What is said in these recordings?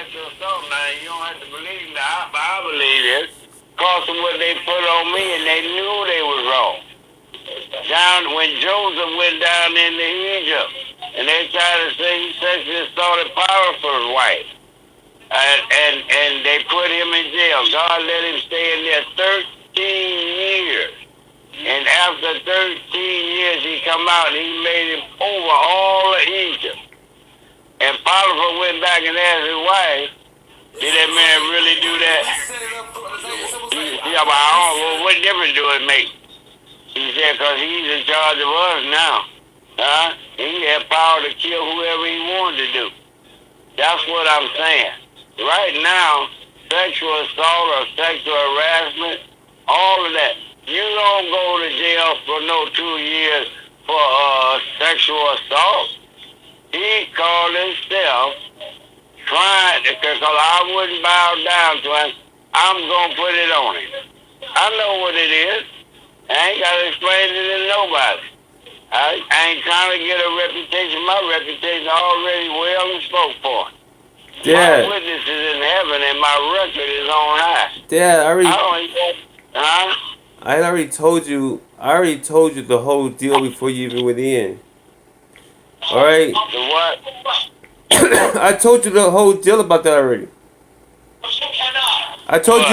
sexual assault. Now, you don't have to believe that. I believe it. Because of what they put on me, and they knew they was wrong. Down when Joseph went down into Egypt, and they tried to say he sexually assaulted Potiphar's wife. And they put him in jail. God let him stay in there 13 years. And after 13 years, he come out and he made him over all of Egypt. And Potiphar went back and asked his wife, did that man really do that? Yeah, but I don't know, what difference do it make? He said, because he's in charge of us now. He had power to kill whoever he wanted to do. That's what I'm saying. Right now, sexual assault or sexual harassment, all of that. You don't go to jail for no 2 years for sexual assault. He called himself trying, because I wouldn't bow down to him. I'm going to put it on him. I know what it is. I ain't got to explain it to nobody. I ain't trying to get a reputation. My reputation already well and spoke for. Dad. My witness is in heaven and my record is on high. Dad, I already told you the whole deal before you even went in. All right. The what? I told you the whole deal about that already. I told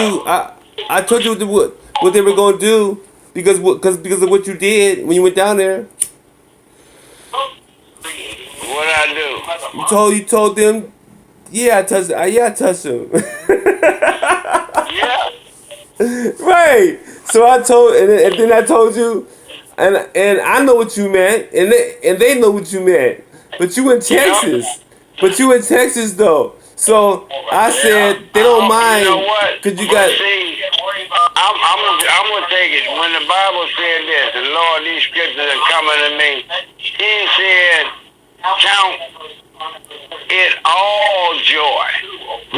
you what they were gonna do because of what you did when you went down there. What I do? You told them. Yeah, I touched him. Yeah. Right. So I told, and then I told you, and I know what you meant, and they know what you meant. But you in Texas. But you in Texas though. So I said they don't mind. You know what? Cause you got. See, I'm gonna take it. When the Bible said this, the Lord, these scriptures are coming to me. He said, count it all joy.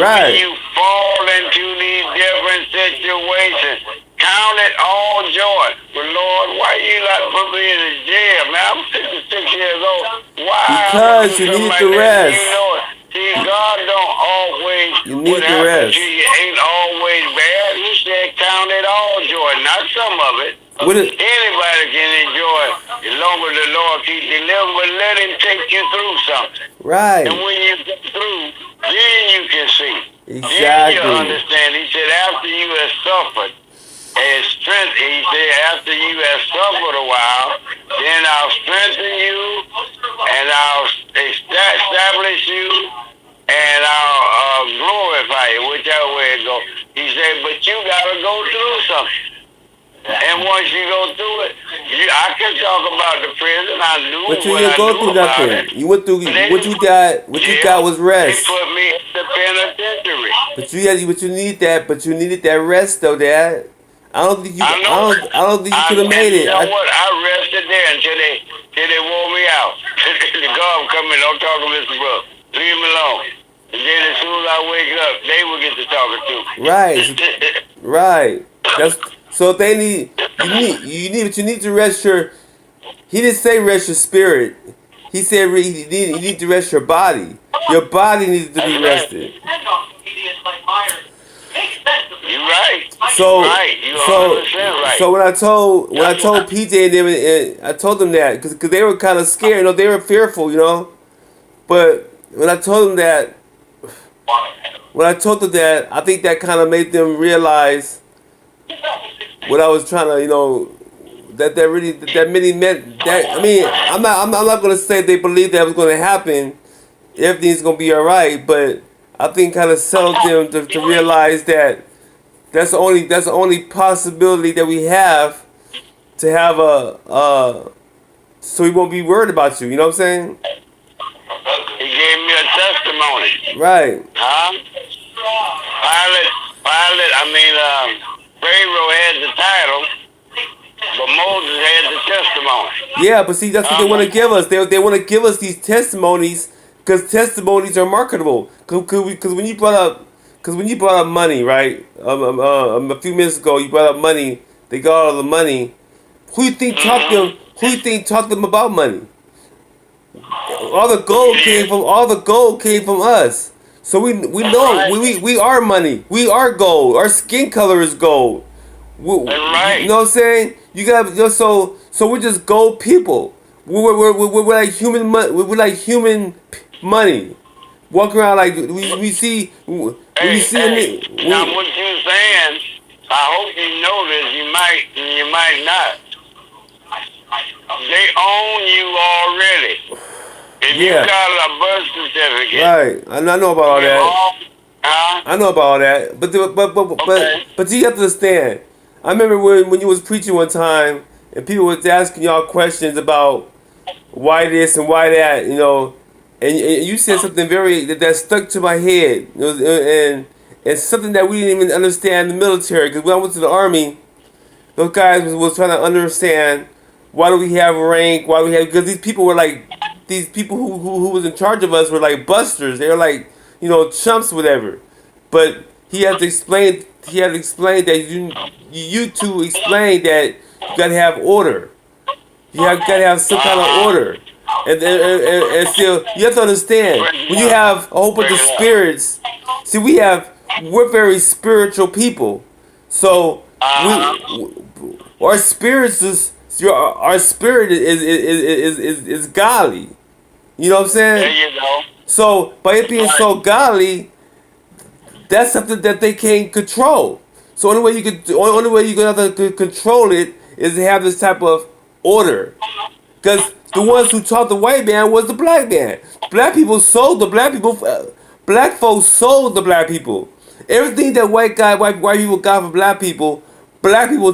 Right. When you fall into these different situations, count it all joy. But Lord, why you not put me in the jail, man? I'm 66 years old. Why? Because you need the rest. You know it. See, God don't always. You need the rest. You ain't always bad. He said, count it all joy, not some of it. Anybody can enjoy as long as the Lord keeps you living, but let him take you through something. Right. And when you get through, then you can see. Exactly. Then you understand. He said, after you have suffered and strength, he said, after you have suffered a while, then I'll strengthen you and I'll establish you and I'll glorify you, whichever way it goes. He said, but you got to go through something. And once you go through it, I can talk about the prison. I knew but you didn't go through nothing. You went through what you got. What you got was rest. They put me in the penitentiary. But you need that. But you needed that rest, though, Dad. I don't think you. I don't think you could have made it. You know what? I rested there until they wore me out. The guard come in. Don't talk to Mr. Brooks. Leave him alone. And then as soon as I wake up, they will get to talking to me. Right. Right. That's. So if they need, you need to rest your. He didn't say rest your spirit. He said you need to rest your body. Your body needs to be rested. You're right. So, right. So when I told PJ and them, and I told them that because they were kind of scared. You know, they were fearful. You know, but when I told them that, I think that kind of made them realize what I was trying to, you know, that many meant that. I mean, I'm not gonna say they believed that was gonna happen. Everything's gonna be all right, but I think kind of settled them to realize that that's the only possibility that we have to have so we won't be worried about you. You know what I'm saying? He gave me a testimony. Right. Huh? Pharaoh had the title, but Moses had the testimony. Yeah, but see, that's what they want to give us. They want to give us these testimonies because testimonies are marketable. Because when you brought up money, right? A few minutes ago, you brought up money. They got all the money. Who you think taught them? Who you think taught them about money? All the gold came from us. So we know we are money. We are gold. Our skin color is gold. That's right. You know what I'm saying? You got so we're just gold people. We're like human money. We're like human money. Walk around like we see we see Now what you're saying, I hope you know this. You might not. They own you already. If you got a birth certificate, right? I know about all that. Huh? I know about all that. Okay. But you have to understand. I remember when you was preaching one time and people was asking y'all questions about why this and why that, you know, and you said something very that stuck to my head, you know, and something that we didn't even understand in the military. Because when I went to the army, those guys was trying to understand why do we have rank, why do we have, because these people were like, these people who was in charge of us were like busters. They were like, you know, chumps, whatever. But he had to explain. He had to explain that you two explain that you gotta have order. Gotta have some kind of order. And still, you have to understand, when you have a whole bunch of spirits, see, we're very spiritual people. So, our spirits our spirit is godly. You know what I'm saying? There you go. So, by it being so godly, that's something that they can't control. So, only way you can have to control it is to have this type of order. Because the ones who taught the white man was the black man. Black people sold the black people. Black folks sold the black people. Everything that white people got from black people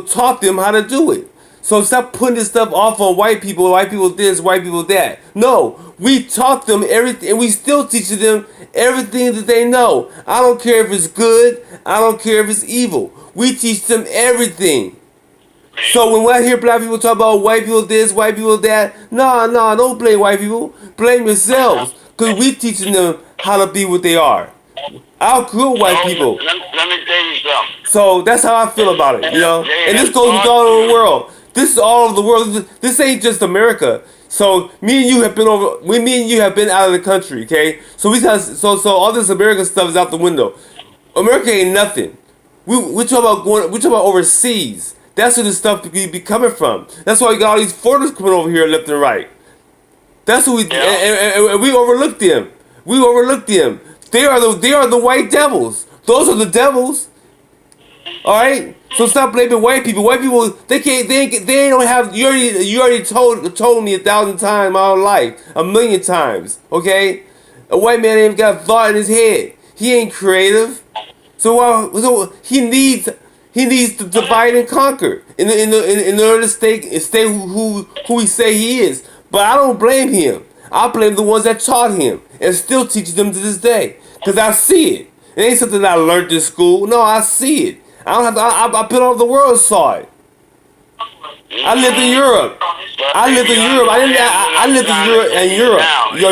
taught them how to do it. So stop putting this stuff off on white people this, white people that. No, we taught them everything, and we still teaching them everything that they know. I don't care if it's good, I don't care if it's evil. We teach them everything. So when I hear black people talk about white people this, white people that, no, don't blame white people. Blame yourselves. Because we teaching them how to be what they are. I outgrew white people. Let me tell you something. So that's how I feel about it, you know? And this goes with all over the world. This is all over the world. This ain't just America. So me and you have been out of the country, okay? So so all this American stuff is out the window. America ain't nothing. We talk about overseas. That's where this stuff be coming from. That's why we got all these foreigners coming over here left and right. That's what and we overlook them. We overlook them. They are the white devils. Those are the devils. All right. So stop blaming white people. White people, they don't have. You already told me 1,000 times my whole life, 1,000,000 times. Okay. A white man ain't got a thought in his head. He ain't creative. So he needs to divide and conquer in order to stay who he say he is. But I don't blame him. I blame the ones that taught him and still teach them to this day. Cause I see it. It ain't something that I learned in school. No, I see it. I don't have to. I put all the world saw it. I lived in Europe. I lived in Europe. I lived in Europe and Europe.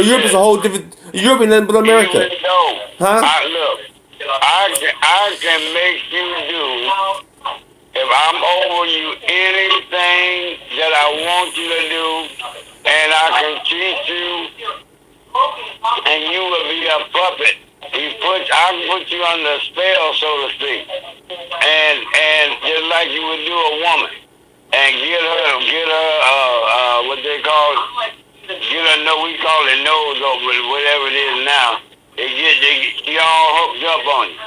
Europe is a whole different. Europe and but America. Huh? I can make you do, if I'm over you, anything that I want you to do, and I can teach you, and you will be a puppet. I can put you under a spell, so to speak, and just like you would do a woman, and get her what they call, we call it nose over, whatever it is now. She all hooked up on you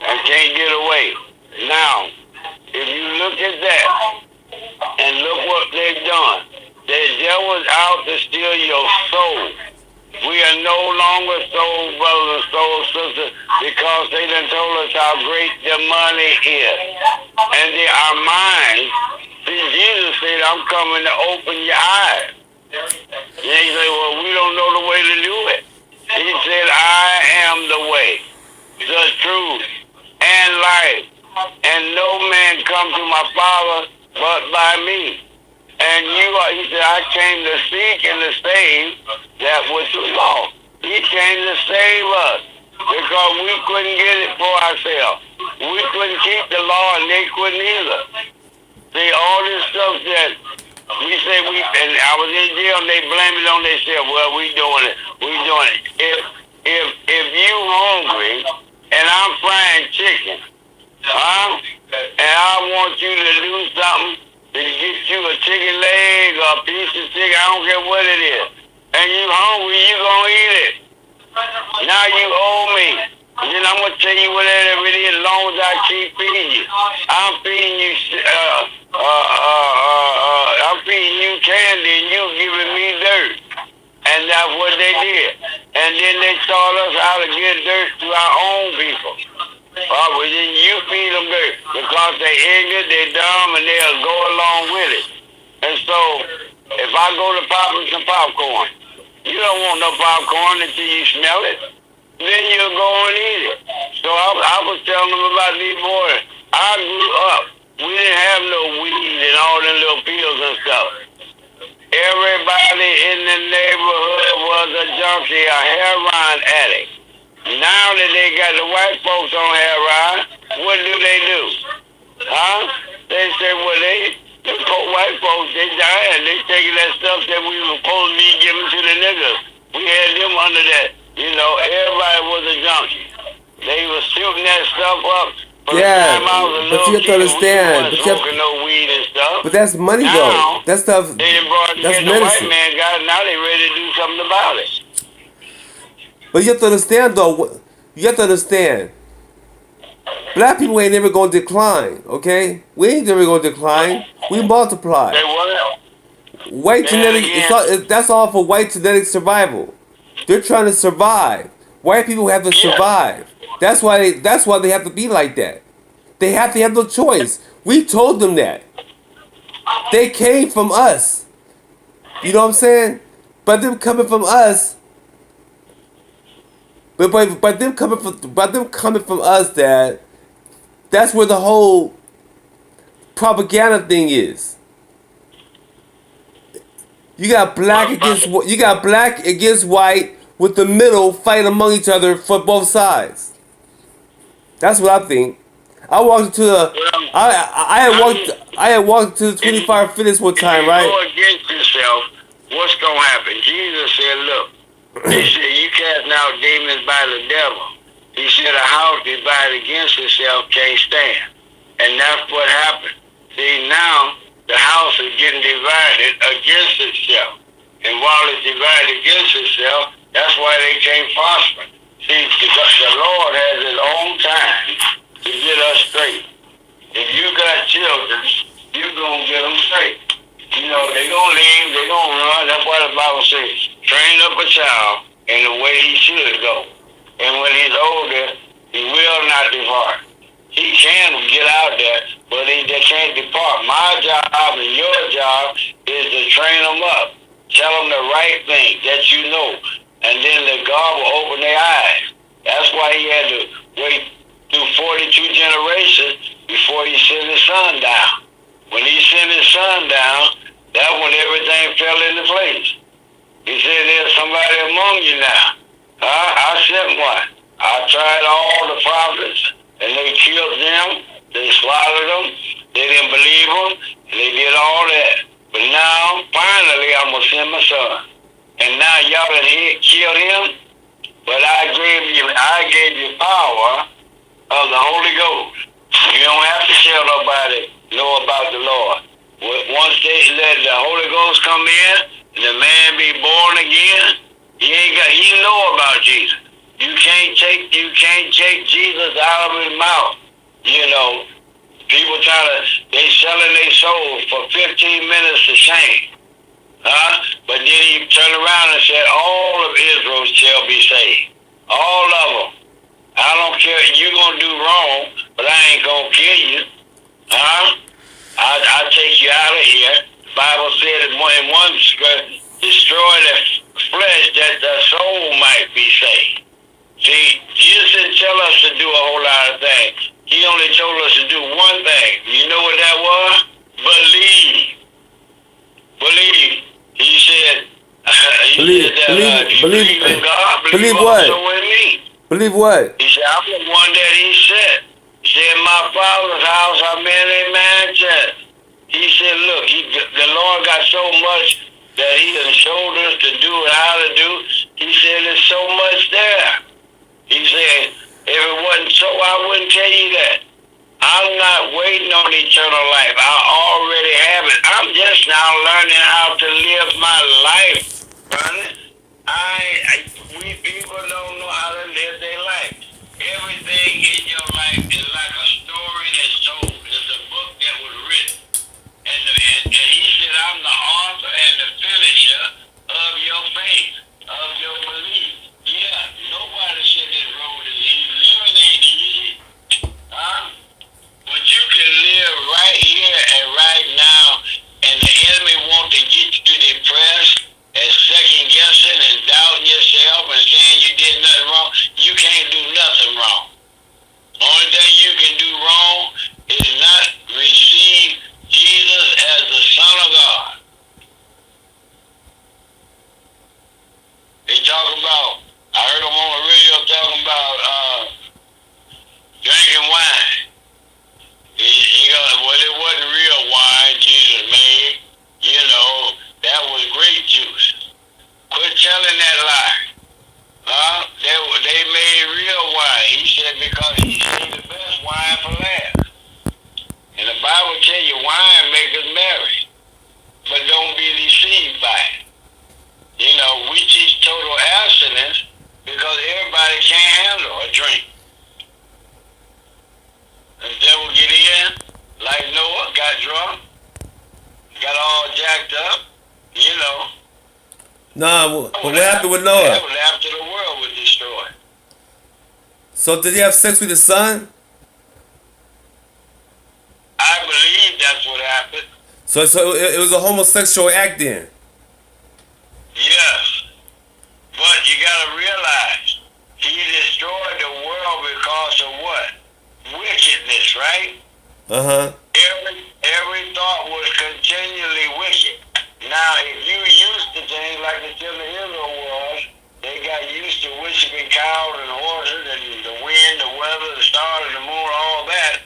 and can't get away. Now, if you look at that and look what they've done, the devil's out to steal your soul. We are no longer soul brothers and soul sisters because they done told us how great the money is. And our minds, see, Jesus said, I'm coming to open your eyes. And they say, well, we don't know the way to do it. He said, I am the way, the truth, and life. And no man come to my Father but by me. And he said, I came to seek and to save that which was lost. He came to save us because we couldn't get it for ourselves. We couldn't keep the law and they couldn't either. See, all this stuff that we say and I was in jail and they blame it on themselves. Well, we doing it. If you hungry and I'm frying chicken. Huh? And I want you to do something to get you a chicken leg or a piece of chicken, I don't care what it is. And you hungry, you gonna eat it. Now you owe me. And then I'm gonna tell you whatever it is as long as I keep feeding you. I'm feeding you I'm feeding you candy and you giving me dirt. And that's what they did. And then they taught us how to get dirt to our own people. Well, then you feed them dirt because they ignorant, they dumb, and they'll go along with it. And so, if I go to popping some popcorn, you don't want no popcorn until you smell it. Then you'll go and eat it. So I was telling them about these boys. I grew up. We didn't have no weed and all them little pills and stuff. Everybody in the neighborhood was a junkie, a heroin addict. Now that they got the white folks on heroin, what do? Huh? They say, well, the white folks, they dying. They taking that stuff that we were supposed to be giving to the niggas. We had them under that. You know, everybody was a junkie. They was shooting that stuff up. Yeah, but you have to understand. Smoking no weed and stuff. But that's money, now, though. That stuff. They done brought that's the medicine. white man got it. Now they ready to do something about it. But you have to understand, though. You have to understand. Black people ain't never gonna decline. Okay, we ain't never gonna decline. We multiply. They what? White genetic. That's all for white genetic survival. They're trying to survive. White people have to survive. That's why they have to be like that. They have to have no choice. We told them that. They came from us. You know what I'm saying? But them coming from us. But them coming from us, that's where the whole propaganda thing is. You got black against white, with the middle fight among each other for both sides. That's what I think. I walked into I had walked to the 25 Fitness one time, right? If you go against yourself, what's gonna happen? Jesus said, look, he said, you cast out demons by the devil. He said, a house divided against itself can't stand. And that's what happened. See, now the house is getting divided against itself. And while it's divided against itself, that's why they can't prosper. See, the Lord has his own time to get us straight. If you got children, you're going to get them straight. You know, they're going to leave, they're going to run. That's why the Bible says, train up a child in the way he should go. And when he's older, he will not depart. He can get out there, but they can't depart. My job and your job is to train them up. Tell them the right thing that you know. And then the God will open their eyes. That's why he had to wait through 42 generations before he sent his son down. When he sent his son down, that's when everything fell into place. He said, there's somebody among you now. I sent one. I tried all the prophets, and they killed them. They slaughtered them. They didn't believe them. And they did all that. But now, finally, I'm going to send my son. And now y'all done killed him. But I gave you power of the Holy Ghost. You don't have to tell nobody know about the Lord. Once they let the Holy Ghost come in, and the man be born again, he know about Jesus. You can't take Jesus out of his mouth. You know, people they selling their souls for 15 minutes of shame. But then he turned around and said, all of Israel shall be saved. All of them. I don't care if you're going to do wrong, but I ain't going to kill you. I'll take you out of here. The Bible said in one scripture, destroy the flesh that the soul might be saved. See, Jesus didn't tell us to do a whole lot of things. He only told us to do one thing. You know what that was? Believe. Believe. He said, believe in God, believe what? Also in me. Believe what? He said, I'm the one that he sent. He said, in my Father's house are many mansions. He said, look, the Lord got so much that he has showed us to do and how to do. He said, there's so much there. He said, if tell you that. I'm not waiting on eternal life. I already have it. I'm just now learning how to live my life, brother. We people don't know how to live their life. Everything in your life is like a story that's told. It's a book that was written. And he said, I'm the author and the finisher of your faith, of your belief. Yeah, nobody said this road is easy. Living ain't easy. Huh? But you can live right here and right now, and the enemy want to get you depressed and second guessing and doubting yourself and saying you did nothing wrong. You can't do nothing wrong. Only thing you can do wrong is not receive Jesus as the Son of God. They talk about, I heard them on the radio talking about drinking wine. Well, it wasn't real wine Jesus made. You know, that was grape juice. Quit telling that lie. Huh? They made real wine. He said because he saved the best wine for last. And the Bible tell you wine makes us merry. But don't be deceived by it. You know, we teach total abstinence because everybody can't handle a drink. The devil get in, like Noah, got drunk, got all jacked up, you know. Nah, but what happened with Noah? That was after the world was destroyed. So did he have sex with his son? I believe that's what happened. So it was a homosexual act then? Yes. But you gotta realize, he destroyed the world because of what? Wickedness, right? Uh-huh. Every thought was continually wicked. Now, if you used to things like the children of Israel was, they got used to worshiping cows and horses and the wind, the weather, the stars, and the moon, all that.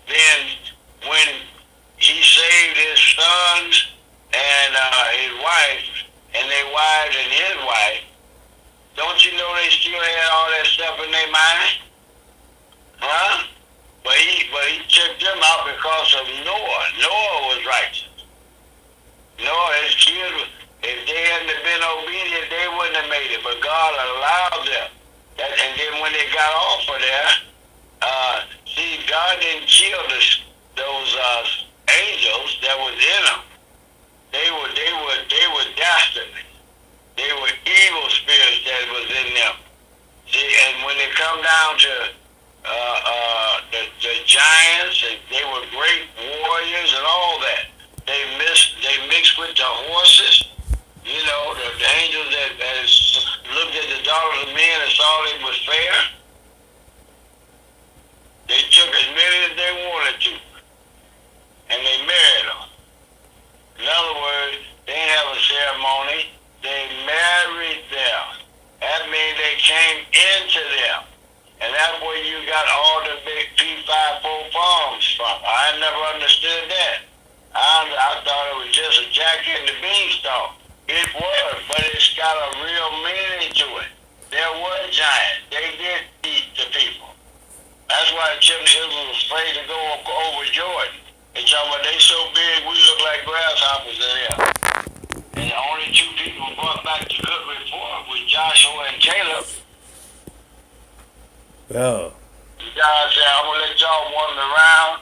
Then, when he saved his sons and his wife, and their wives and his wife, don't you know they still had all that stuff in their mind? Huh? But he took them out because of Noah. Noah was righteous. Noah, his kids, if they hadn't been obedient, they wouldn't have made it. But God allowed them. And then when they got off of there, see, God didn't kill those angels that was in them. They were dastardly. They were evil spirits that was in them. See, and when they come down to the giants, they were great warriors and all that. They mixed with the horses. You know, the angels that looked at the daughters of men and saw it was fair. They took as many as they wanted to, and they married them. In other words, they didn't have a ceremony. They married them. That means they came into them. And that's where you got all the big P54 farms from. I never understood that. I thought it was just a jack in the beanstalk. It was, but it's got a real meaning to it. There were giants. They did eat the people. That's why the children of Israel was afraid to go over Jordan. They talking about they so big we look like grasshoppers in there. And the only two people brought back the good report was Joshua and Caleb. Yeah. God said, I'm going to let y'all wander around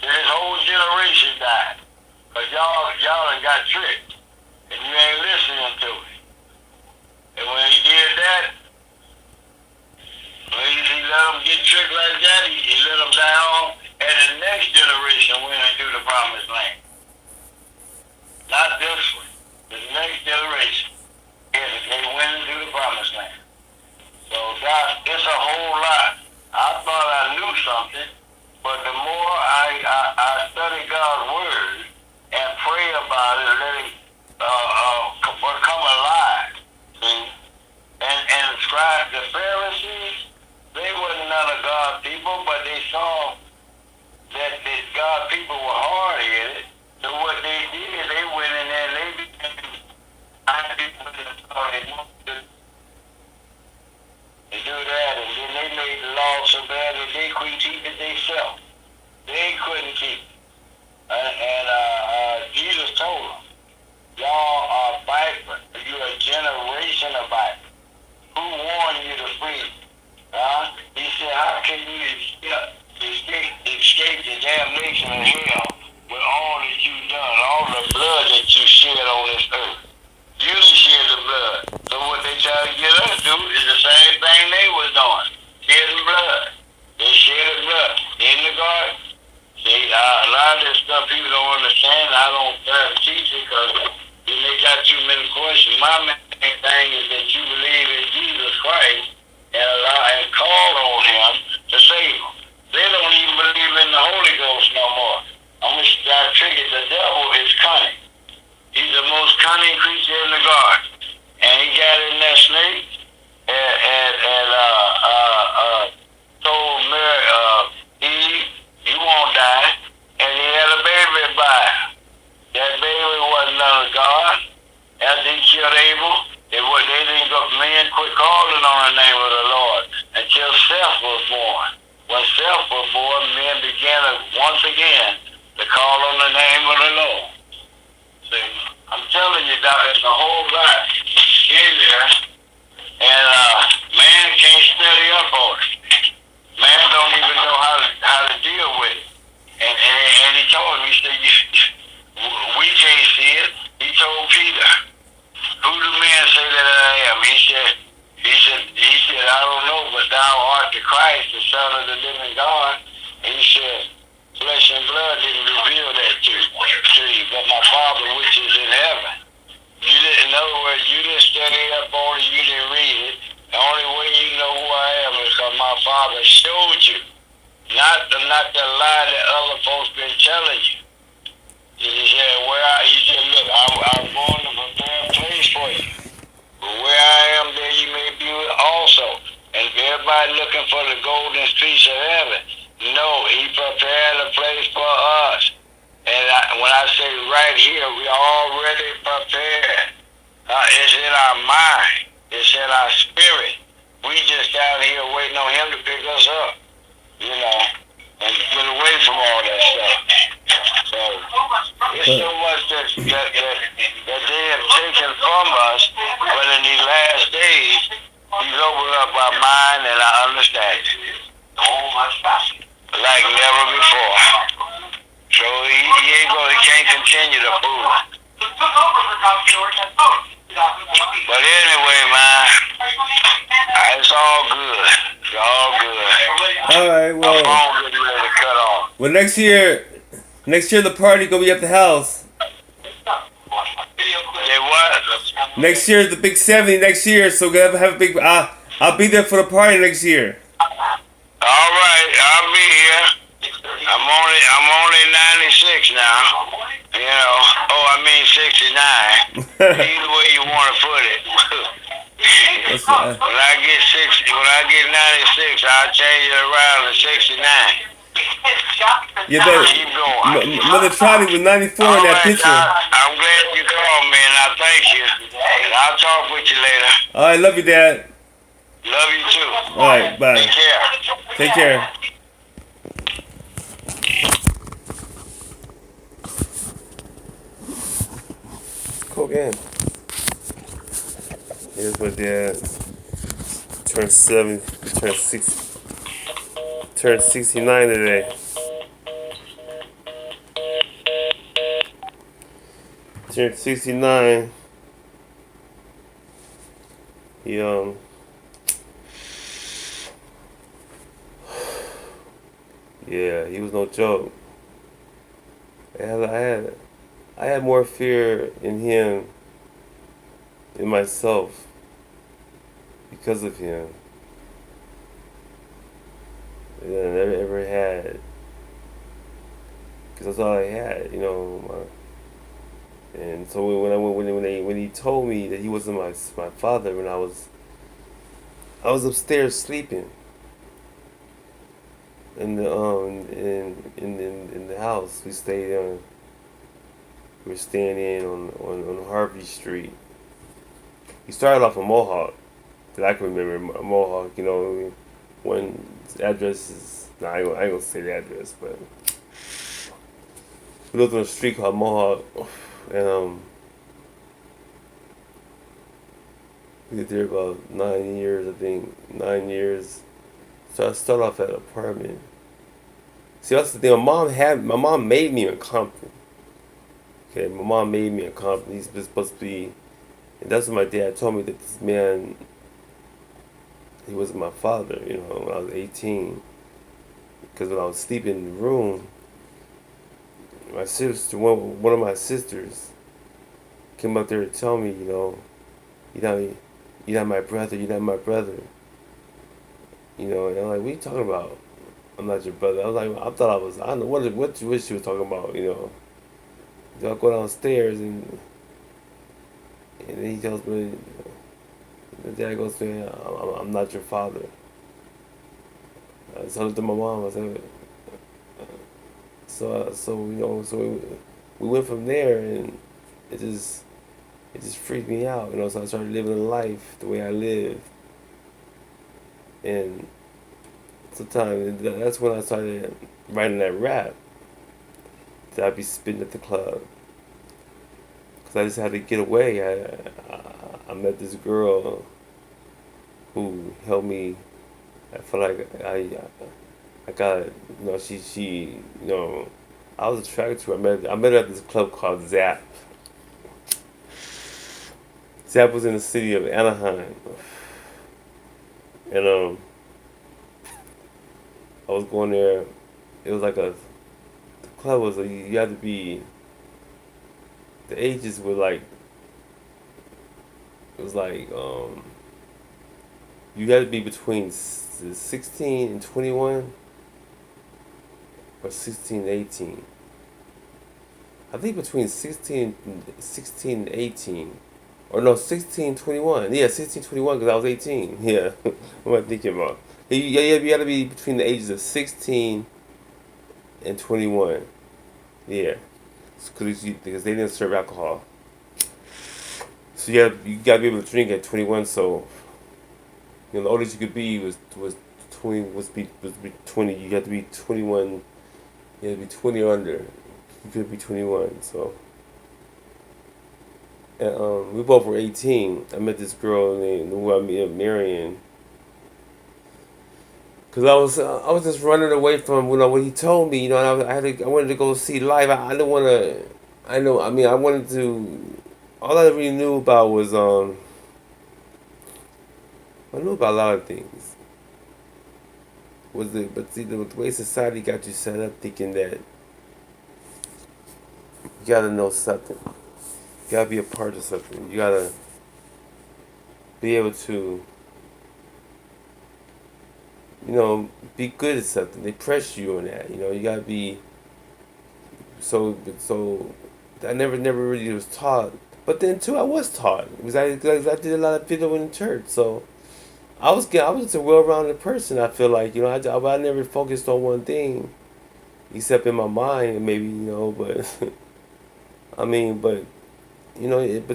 till this whole generation died. Because y'all done got tricked. And you ain't listening to it. And when he did that, when he let them get tricked like that, he let them die off. And the next generation went into the promised land. Not this one. The next generation. They went into the promised land. So God, it's a whole lot. I thought I knew something, but the more I study God's word and pray about it and let it become alive, see? And scribe the Pharisees, they wasn't none of God's people, but they saw that God's people were hard-headed. So what they did, they went in there and they became people that thought they wanted to do that, and then they made the law so bad that they couldn't keep it themselves. They couldn't keep it. Jesus told them, y'all are vipers. You're a generation of vipers. Who warned you to flee? He said, how can you escape the damnation of hell with all that you've done, all the blood that you shed on this earth? You done shed the blood. So what they try to get us to do is the same thing they was doing. Shedding blood. They shedded blood in the garden. See, a lot of this stuff people don't understand. I don't try to teach it because they got too many questions. My main thing is that you believe in Jesus Christ and call on him to save them. They don't even believe in the Holy Ghost no more. I'm going to trick it. The devil is cunning. He's the most cunning creature in the garden. And he got in that snake and told Mary, Eve, you won't die. And he had a baby by her. That baby wasn't none of God. After he killed Abel, they didn't go, men quit calling on the name of the Lord until Seth was born. When Seth was born, men began once again to call on the name of the Lord. See, I'm telling you, Doc, there's a whole lot in there, and man can't study up on it. Man don't even know how to deal with it. And he told him, he said, we can't see it. He told Peter, who do men say that I am? He said, I don't know, but thou art the Christ, the Son of the living God. And he said, flesh and blood didn't reveal that to you, but my Father which is in heaven. In other words, you didn't study up on it, you didn't read it. The only way you know who I am is because my Father showed you. Not the lie that other folks been telling you. He said, look, I'm going to prepare a place for you. But where I am, there you may be also. And everybody looking for the golden streets of heaven. No, he prepared a place for us. And when I say right here, we already prepared. It's in our mind. It's in our spirit. We just down here waiting on him to pick us up. And get away from all that stuff. So, there's so much that they have taken from us, but in these last days, he's opened up our mind and our understanding. Like never before. So he can't continue to fool. But anyway, man, it's all good. It's all good. All right, well. My phone getting ready to cut off. Well, next year the party gonna be at the house. Say what? Next year is the big 70 next year, so we're gonna have a big. I'll be there for the party next year. All right, I'll be here. I'm only 96 now. I mean 69. Either way you want to put it. When I get 96, I'll change it around to 69. Yeah, but Mother Trotty was 94 in that picture. I'm glad you called me, and I thank you. And I'll talk with you later. All right, love you, Dad. Love you too. All right, bye. Take care. Take care. Cool game. Here's my dad. Turned 69 today. Turned 69. He was no joke. I had more fear in him, in myself, because of him, than I ever had. Because that's all I had, And so when he told me that he wasn't my father, when I was upstairs sleeping in the house we stayed on. We were staying in on Harvey Street. He started off in Mohawk, that I can remember. Mohawk, one address is Nah, I ain't gonna say the address, but we lived on a street called Mohawk, and we lived there about 9 years, I think, 9 years. So I started off at an apartment. See, that's the thing. My mom made me in Compton. Okay, my mom made me in Compton. He's supposed to be, and that's what my dad told me that this man, he wasn't my father. You know, when I was 18, because when I was sleeping in the room, my sister, one of my sisters, came up there to tell me, you're not my brother. You're not my brother. You know, and I'm like, what are you talking about? I'm not your brother. I was like, I thought I was. I don't know what she was talking about. You know, so I go downstairs and then he tells me, the dad goes to me, I'm not your father. I told it to my mom. I said, so we went from there, and it just it just freaked me out. You know, so I started living a life the way I live, and sometimes that's when I started writing that rap that I'd be spitting at the club. Cause I just had to get away. I met this girl who helped me. I feel like I got, I was attracted to her. I met her at this club called Zap. Zap was in the city of Anaheim, and I was going there. It was like the club was you had to be, the ages were like, it was like you had to be between 16 and 21 or 16 and 18. I think between 16 and 18. Or no, 16, 21. Yeah, 16, 21 because I was 18. Yeah. What am I thinking about? You got to be between the ages of 16 and 21. Yeah. Because they didn't serve alcohol. So you got to be able to drink at 21. So, the oldest you could be was 20, was be 20. You had to be 21. You had to be 20 or under. You could be 21. So. And we both were 18. I met this girl named who I ended up marrying. Cause I was just running away from what he told me, and I wanted to go see live. I didn't want to. I wanted to. All I really knew about was I knew about a lot of things. But see, the way society got you set up, thinking that you gotta know something, you gotta be a part of something, you gotta be able to, be good at something. They press you on that. You gotta be so. I never really was taught. But then too, I was taught because I did a lot of video in church. So I was just a well-rounded person. I feel like I never focused on one thing, except in my mind, maybe but I mean, but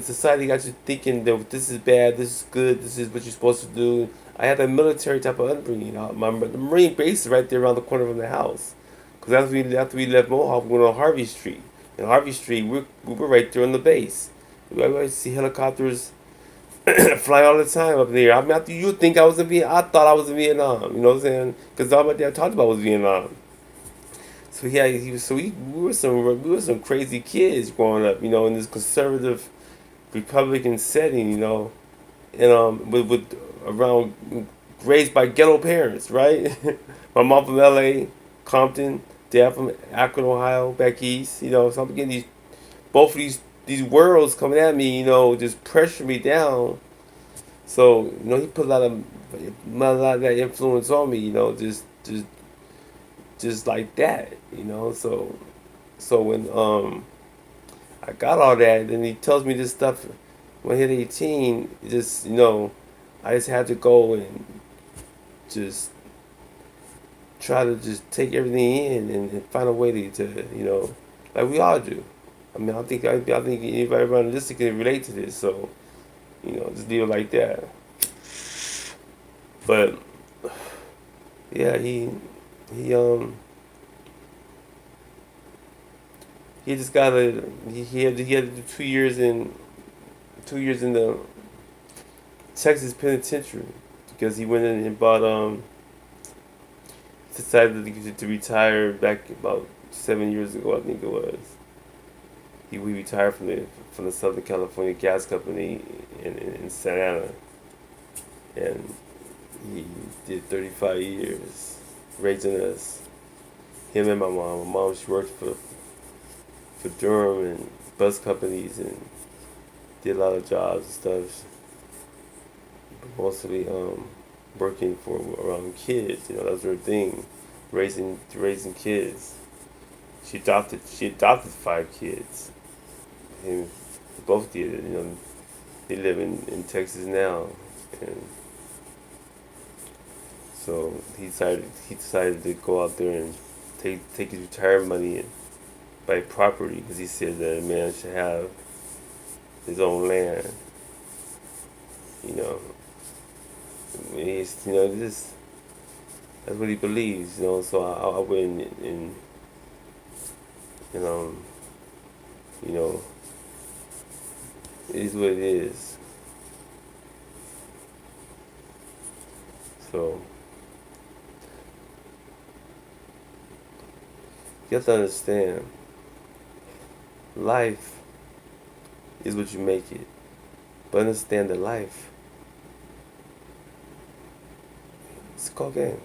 society got you thinking that this is bad, this is good, this is what you're supposed to do. I had a military type of upbringing. The Marine base is right there around the corner from the house. Because after we left Mohawk, we went on Harvey Street. And Harvey Street, we were right there on the base. We always see helicopters fly all the time up there. I mean, after you think I was in Vietnam, I thought I was in Vietnam. You know what I'm saying? Because all my dad talked about was Vietnam. So yeah, we were some crazy kids growing up. In this conservative Republican setting. And with around raised by ghetto parents, right? My mom from L.A., Compton, dad from Akron, Ohio, back east. So I'm getting both of these worlds coming at me. Just pressure me down. So he put a lot of that influence on me. Just like that. So when I got all that, and he tells me this stuff when I hit 18. Just I just had to go and just try to just take everything in and find a way to like we all do. I mean, I think anybody around this can relate to this. So just leave it like that. But yeah, he he just got a he had to do 2 years in 2 years in the Texas penitentiary because he went in and bought decided to retire back about 7 years ago, I think it was. He retired from the Southern California Gas Company in Santa Ana, and he did 35 years raising us. Him and my mom. My mom, she worked for Durham and bus companies and did a lot of jobs and stuff. Mostly working for around kids. You know, that was her thing, raising kids. She adopted 5 kids. And both did it. You know, they live in Texas now, and so he decided to go out there and take his retirement money and buy property because he said that a man should have his own land. You know, this that's what he believes. You know, so I went and you know, it is what it is. So you have to understand, life is what you make it. But understand that life, it's a cold game.